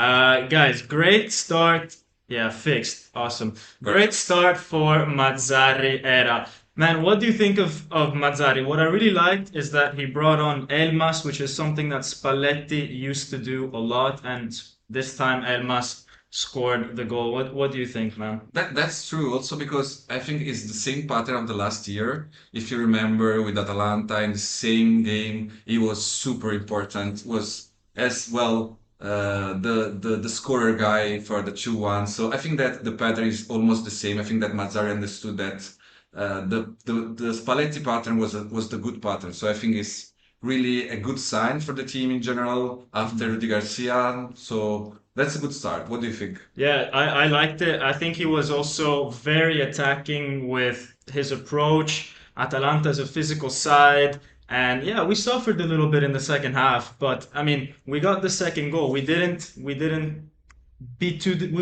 Guys, great start. Yeah, fixed. Awesome. Great Perfect. start for Mazzarri era. Man, what do you think of Mazzarri? What I really liked is that he brought on Elmas, which is something that Spalletti used to do a lot, and this time Elmas scored the goal. What do you think, man? That's true. Also because I think it's the same pattern of the last year. If you remember with Atalanta in the same game, he was super important. Was as well the scorer guy for the 2-1. So I think that the pattern is almost the same. I think that Mazzari understood that the Spalletti pattern was the good pattern. So I think it's really a good sign for the team in general after Rudy Garcia. So that's a good start. What do you think? Yeah, I liked it. I think he was also very attacking with his approach. Atalanta's a physical side. And yeah, we suffered a little bit in the second half, but I mean, we got the second goal. We didn't we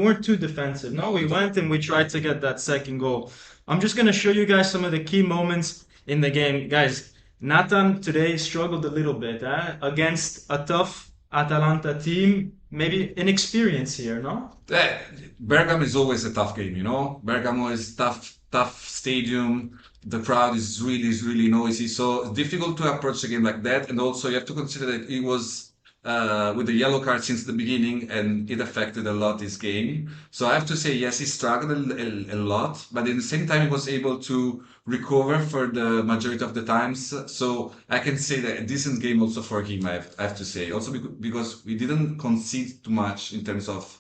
weren't too defensive. No, No, we at all. went and we tried to get that second goal. I'm just gonna show you guys some of the key moments in the game. Guys, Nathan today struggled a little bit against a tough Atalanta team. Maybe inexperience here, no? Eh, Bergamo is always a tough game, you know. Bergamo is tough stadium. The crowd is really noisy, so it's difficult to approach a game like that. And also, you have to consider that it was with the yellow card since the beginning, and it affected a lot this game. So I have to say, yes, he struggled a lot, but at the same time, he was able to recover for the majority of the times. So I can say that a decent game also for him. I have to say, also because we didn't concede too much in terms of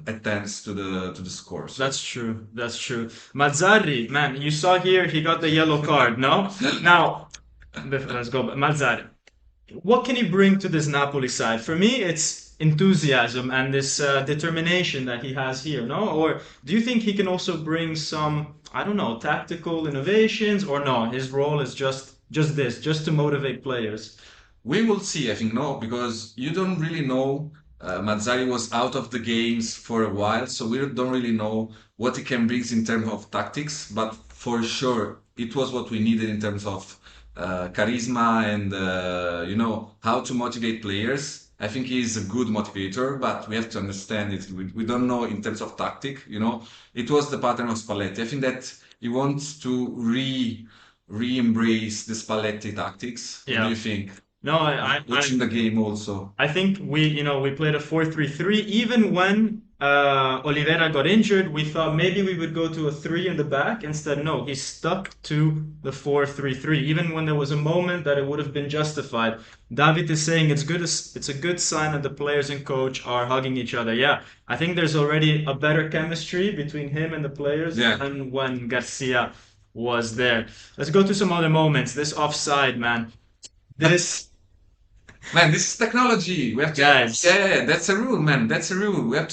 attempts to the score. So That's true. That's true. Mazzarri, man, you saw here he got the yellow card, no? Now, let's go. Mazzarri, what can he bring to this Napoli side? For me, it's enthusiasm and this determination that he has here, no? Or do you think he can also bring some, I don't know, tactical innovations? Or no, his role is just to motivate players. we will see. I think no, because you don't really know. Mazzari was out of the games for a while, so we don't really know what he can bring in terms of tactics. But for sure, it was what we needed in terms of charisma and how to motivate players. I think he's a good motivator, but we have to understand it. We don't know in terms of tactic. It was the pattern of Spalletti. I think that he wants to re-embrace the Spalletti tactics. What do Yeah. you think? No, I Watching the game also. I think we played a 4-3-3. Even when Oliveira got injured, we thought maybe we would go to a three in the back. Instead, no, he stuck to the 4-3-3. Even when there was a moment that it would have been justified. David is saying it's a good sign that the players and coach are hugging each other. Yeah, I think there's already a better chemistry between him and the players Yeah. than when Garcia was there. Let's go to some other moments. This offside, man. This Man, this is technology. We have to, guys. yeah, that's a rule, man. That's a rule. We have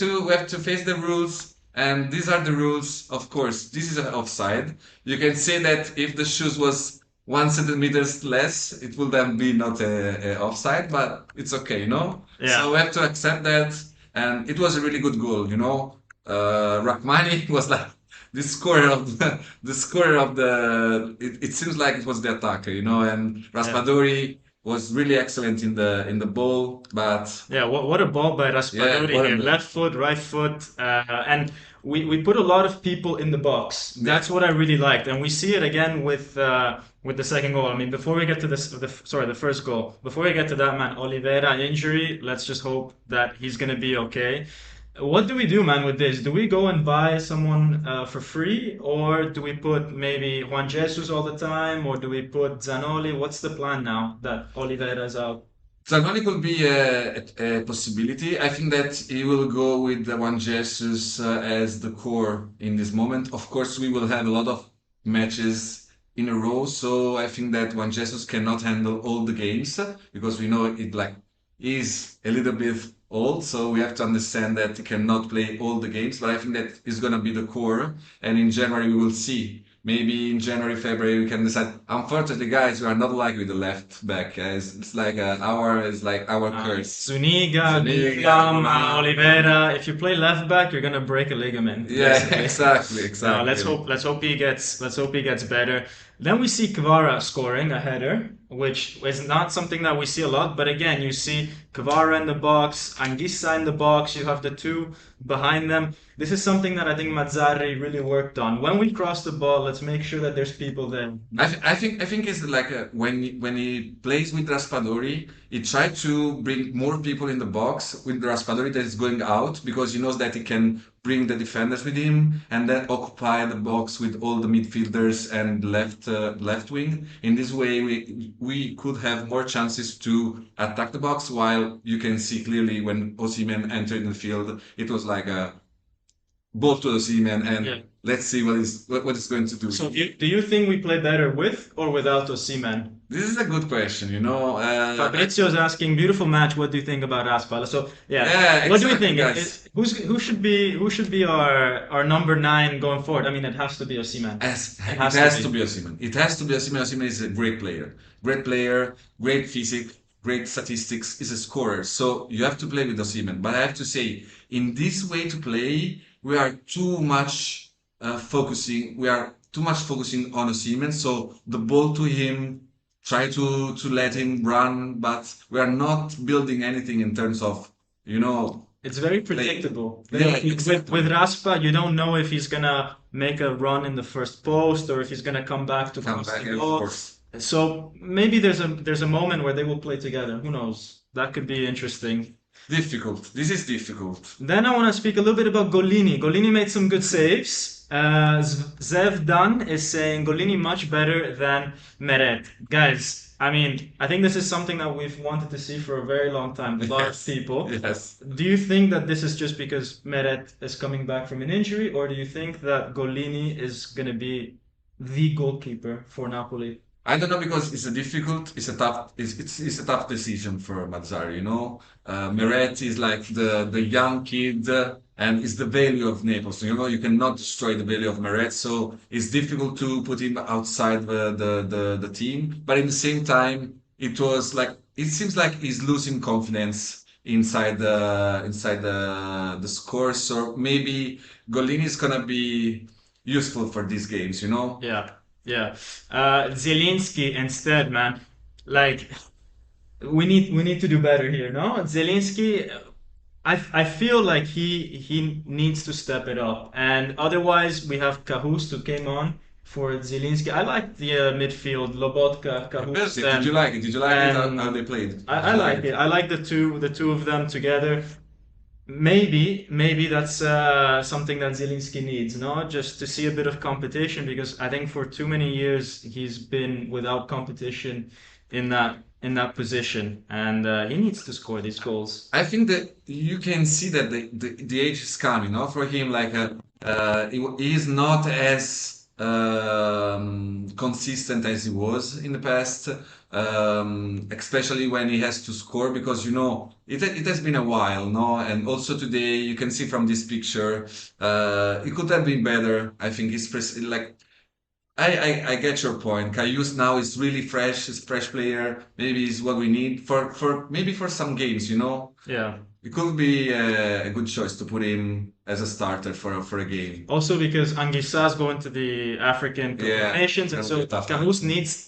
to face the rules, and these are the rules. Of course, this is an offside. You can say that if the shoes was 1 centimeters less, it would then be not a offside, but it's okay, Yeah. So we have to accept that, and it was a really good goal. Rahmani was like the scorer of the. It seems like it was the attacker, and Yeah. Raspadori was really excellent in the ball, but Yeah, what a ball by yeah, Raspadori what here. a Left foot, right foot, and we put a lot of people in the box. yeah. That's what I really liked, and we see it again with the second goal. I mean, before we get to the first goal, before we get to that, man, Oliveira injury. Let's just hope that he's gonna be okay. What do we do, man, with this? Do we go and buy someone for free, or do we put maybe Juan Jesus all the time, or do we put Zanoli? What's the plan now that Oliveira is out? Zanoni could be a possibility. I think that he will go with the Juan Jesus as the core in this moment. Of course, we will have a lot of matches in a row, so I think that Juan Jesus cannot handle all the games because we know it like is a little bit old, so we have to understand that he cannot play all the games. But I think that is gonna be the core, and in January we will see. Maybe in January, February, we can decide. Unfortunately, guys, we are not like with the left back. It's like our curse. Zuniga, Zuniga, Thuram, Oliveira. If you play left back, you're gonna break a ligament, yeah, basically. exactly, No, exactly. let's hope he gets better. Then we see Kvara scoring a header. which is not something that we see a lot. But again, you see Kvara in the box, Anguissa in the box. You have the two behind them. This is something that I think Mazzarri really worked on. When we cross the ball, let's make sure that there's people there. I think it's like when he plays with Raspadori, he tried to bring more people in the box with Raspadori that is going out because he knows that he can bring the defenders with him and then occupy the box with all the midfielders and left wing. In this way, we could have more chances to attack the box. While you can see clearly when Osimhen entered the field, it was like a ball to Osimhen, and Yeah. let's see what is going to do. So do you think we play better with or without Osimhen? This is a good question, you know. Fabrizio's asking, beautiful match. What do you think about Raspadori? So yeah, Yeah, what do we exactly, think? guys. Who should be our number nine going forward? I mean, it has to be Osimhen. It has has to to be. be Osimhen. It has to be Osimhen. Osimhen is a great player, great physique, great statistics. Is a scorer. So you have to play with Osimhen. But I have to say, in this way to play, we are too much focusing. We are too much focusing on Osimhen. So the ball to him, try to let him run, but we are not building anything in terms of you know It's very play. predictable. Yeah, With exactly. Raspa, you don't know if he's gonna make a run in the first post or if he's gonna come back to Come cross back, the and of ball. course. So maybe there's a moment where they will play together. Who knows? That could be interesting. Difficult. This is difficult. Then I want to speak a little bit about Golini. Golini made some good saves. Zev Dan is saying Golini much better than Meret. Guys, I mean, I think this is something that we've wanted to see for a very long time. A lot of Yes. people. Yes. Do you think that this is just because Meret is coming back from an injury, or do you think that Golini is going to be the goalkeeper for Napoli? I don't know because it's a tough decision for Mazzarri, you know. Meret is like the young kid and is the value of Naples. You know, you cannot destroy the value of Meret, so it's difficult to put him outside the team. But at the same time, it seems like he's losing confidence inside the score. So maybe Golini is gonna be useful for these games, you know. Yeah, yeah. Zielinski instead, man. Like we need to do better here, no? Zielinski, I feel like he needs to step it up, and otherwise we have Cahoust who came on for Zielinski. I like the midfield, Lobotka, Cahoust, Did you like it? Did you like it? How and they played? Did I you like like it? it. I like the two of them together. Maybe that's something that Zielinski needs, no? Just to see a bit of competition because I think for too many years he's been without competition in that position, and he needs to score these goals. I think that you can see that the age is coming, no? For him, like he is not as consistent as he was in the past, especially when he has to score because it has been a while, no? And also today you can see from this picture, it could have been better. I think like I get your point. Karius now is really fresh, is fresh player. Maybe is what we need for maybe for some games, you know. Yeah. It could be a good choice to put him as a starter for a game. Also because Anguissa is going to the African Cup of Yeah, Nations, and that'll be so a tough time. Camus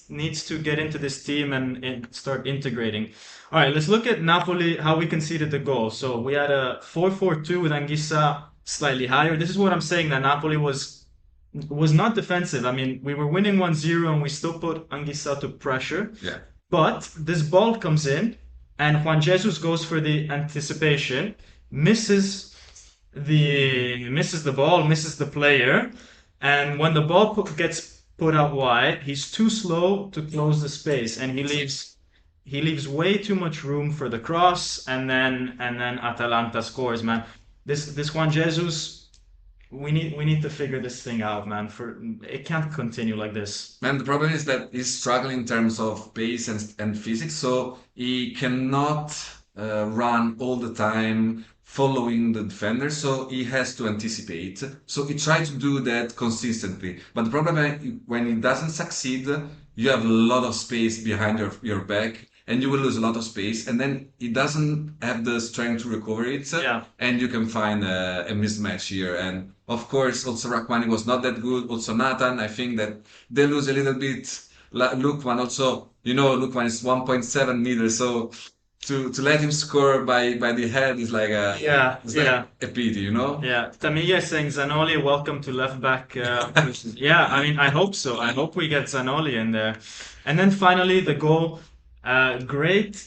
needs to get into this team and start integrating. All right, let's look at Napoli, how we conceded the goal. So we had a 4-4-2 with Anguissa slightly higher. This is what I'm saying, that Napoli was not defensive. I mean, we were winning 1-0 and we still put Anguissa to pressure. Yeah. But this ball comes in and Juan Jesus goes for the anticipation, misses the ball, misses the player, and when the ball gets put out wide, he's too slow to close the space, and he leaves way too much room for the cross, and then Atalanta scores, man. This Juan Jesus, we need to figure this thing out, man. For it can't continue like this. And the problem is that he's struggling in terms of pace and physics, so he cannot run all the time following the defender, so he has to anticipate. So he tries to do that consistently. But the problem is when he doesn't succeed, you have a lot of space behind your back, and you will lose a lot of space, and then he doesn't have the strength to recover it, Yeah. and you can find a mismatch here. And of course, also Rachmani was not that good. Also Nathan, I think that they lose a little bit Lookman also, Lookman is 1.7 meters, so to let him score by the head is like Yeah, it's like yeah. a pity, you know? Yeah, Tamia is saying Zanoli, welcome to left back. Yeah, I mean, I hope so. I hope we get Zanoli in there. And then finally, the goal. Great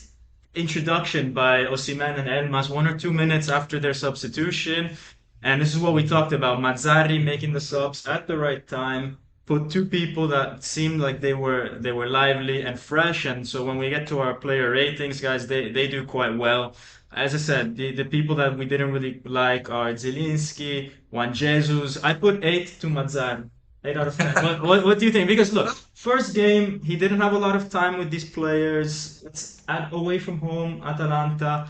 introduction by Osimhen and Elmas, 1 or 2 minutes after their substitution. And this is what we talked about. Mazzarri making the subs at the right time, put two people that seemed like they were lively and fresh. And so when we get to our player ratings, guys, they do quite well. As I said, the people that we didn't really like are Zielinski, Juan Jesus. I put 8 to Mazzarri. 8 out of 10. What do you think? Because look, first game, he didn't have a lot of time with these players. It's away from home, Atalanta.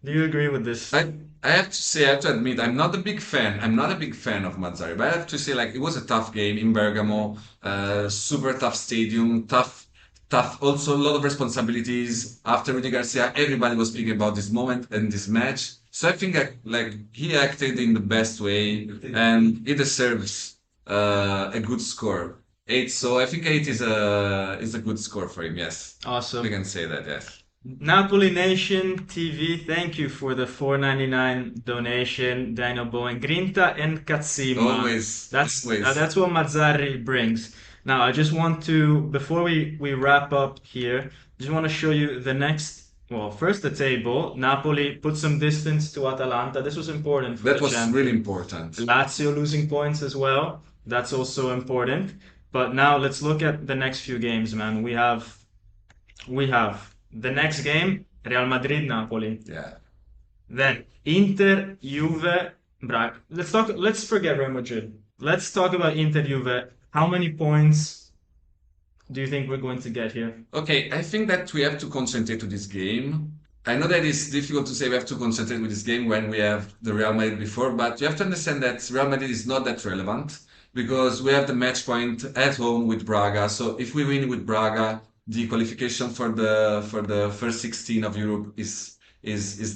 Do you agree with this? I have to say, I have to admit, I'm not a big fan. I'm not a big fan of Mazzari, but I have to say, like, it was a tough game in Bergamo, super tough stadium, tough. Also, a lot of responsibilities. After Rudy Garcia, everybody was speaking about this moment and this match. So I think, like, he acted in the best way, and he deserves a good score. 8. So I think 8 is a good score for him. Yes, we Awesome. can say that. Yes. Napoli Nation TV, thank you for the 4.99 donation, Dino Bowen. Grinta and Katsima. Always, That's always. that's what Mazzarri brings. Now, I just want to, before we wrap up here, just want to show you the next. Well, first the table. Napoli put some distance to Atalanta. This was important for That the was really champion. important. Lazio losing points as well. That's also important. But now let's look at the next few games, man. We have the next game, Real Madrid Napoli. Yeah. Then Inter Juve Braga. Let's forget Real Madrid. Let's talk about Inter Juve. How many points do you think we're going to get here? Okay, I think that we have to concentrate to this game. I know that it's difficult to say we have to concentrate with this game when we have the Real Madrid before, but you have to understand that Real Madrid is not that relevant because we have the match point at home with Braga. So if we win with Braga, the qualification for the first 16 of Europe is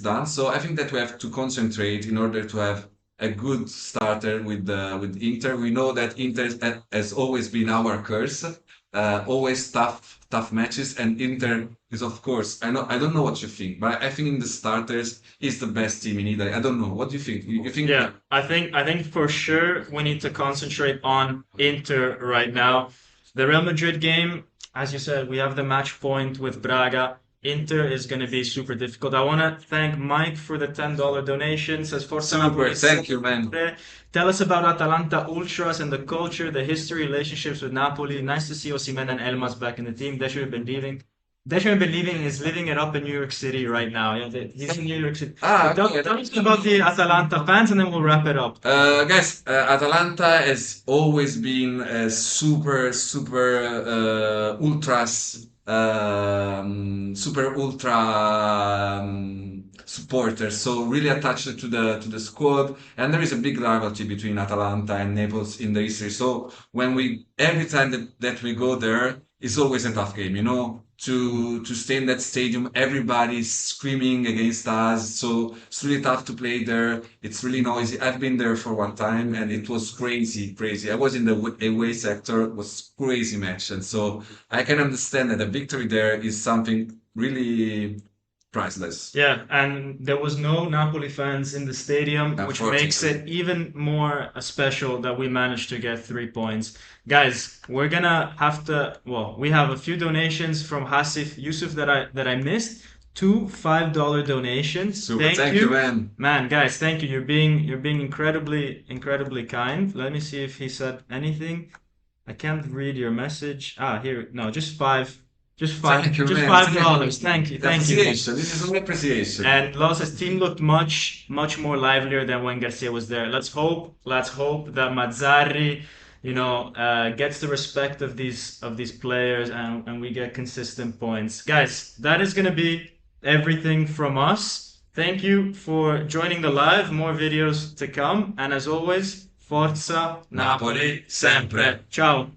done. So I think that we have to concentrate in order to have a good starter with Inter. We know that Inter has always been our curse, always tough matches, and Inter is of course. I don't know what you think, but I think in the starters is the best team in Italy. I don't know. What do you think? You think? Yeah, I think for sure we need to concentrate on Inter right now. The Real Madrid game, as you said, we have the match point with Braga. Inter is going to be super difficult. I want to thank Mike for the $10 donation. Says Forza Super, Napoli thank you, man. sempre. Tell us about Atalanta Ultras and the culture, the history, relationships with Napoli. Nice to see Osimhen and Elmas back in the team. They should have been leaving. They should have been leaving. He's living it up in New York City right now. Yeah, he's in New York City. Okay. Tell us about the Atalanta fans, and then we'll wrap it up. Guys, Atalanta has always been a super ultras, super ultra supporters. So really attached to the squad, and there is a big rivalry between Atalanta and Naples in the history. So every time that we go there, it's always a tough game, to stay in that stadium, everybody's screaming against us. So it's really tough to play there. It's really noisy. I've been there for one time and it was crazy, crazy. I was in the away sector. It was crazy match. And so I can understand that a victory there is something really priceless. Yeah, and there was no Napoli fans in the stadium, which makes it Unfortunately. even more special that we managed to get 3 points. Guys, we're gonna have to, well, we have a few donations from Hasif Yusuf that I missed. Two $5 donations. Super. Thank Thank you. you, man. Man, guys, thank you. You're being incredibly kind. Let me see if he said anything. I can't read your message. Here. No, just five. Thank you, Just man. $5. Thank you. Thank you. Appreciation. This is only appreciation. And Los's team looked much more livelier than when Garcia was there. Let's hope that Mazzarri, gets the respect of these players and we get consistent points. Guys, that is gonna be everything from us. Thank you for joining the live. More videos to come. And as always, Forza Napoli sempre. Ciao.